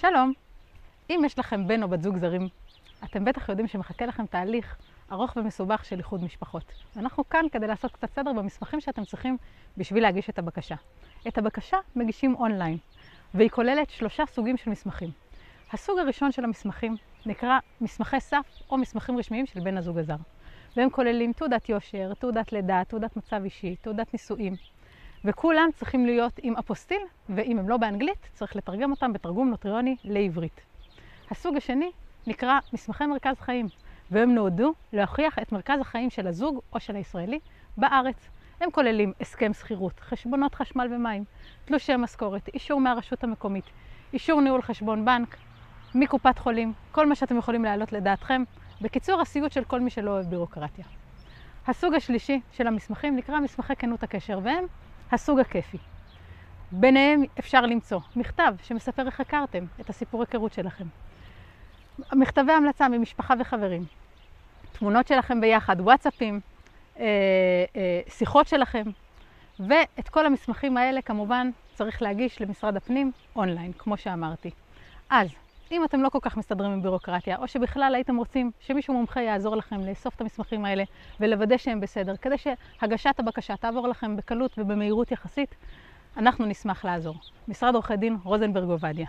שלום, אם יש לכם בן או בת זוג זרים, אתם בטח יודעים שמחכה לכם תהליך ארוך ומסובך של איחוד משפחות. ואנחנו כאן כדי לעשות קצת סדר במסמכים שאתם צריכים בשביל להגיש את הבקשה. את הבקשה מגישים אונליין, והיא כוללת 3 סוגים של מסמכים. הסוג הראשון של המסמכים נקרא מסמכי סף או מסמכים רשמיים של בן הזוג הזר. והם כוללים תעודת יושר, תעודת לידה, תעודת מצב אישי, תעודת נישואים. וכולם צריכים להיות עם אפוסטיל, ואם הם לא באנגלית, צריך לתרגם אותם בתרגום נוטריוני לעברית. הסוג השני נקרא מסמכי מרכז חיים, והם נועדו להוכיח את מרכז החיים של הזוג או של הישראלי בארץ. הם כוללים הסכם שכירות, חשבונות חשמל ומים, תלושי משכורת, אישור מהרשות המקומית, אישור ניהול חשבון בנק, מקופת חולים, כל מה שאתם יכולים להעלות לדעתכם. בקיצור, הסיוט של כל מי שלא אוהב בירוקרטיה. הסוג השלישי של המסמכים נקרא מסמכי כנות הקשר, והם הסוג הכיפי. ביניהם אפשר למצוא מכתב שמספר איך הכרתם, את הסיפור היכרות שלכם. מכתבי המלצה ממשפחה וחברים. תמונות שלכם ביחד, וואטסאפים, שיחות שלכם. ואת כל המסמכים האלה כמובן צריך להגיש למשרד הפנים אונליין, כמו שאמרתי. אז, אם אתם לא כל כך מסתדרים עם בירוקרטיה, או שבכלל הייתם רוצים שמישהו מומחה יעזור לכם לאסוף את המסמכים האלה ולוודא שהם בסדר, כדי שהגשת הבקשה תעבור לכם בקלות ובמהירות יחסית, אנחנו נשמח לעזור. משרד עורכי דין רוזנברג עובדיה.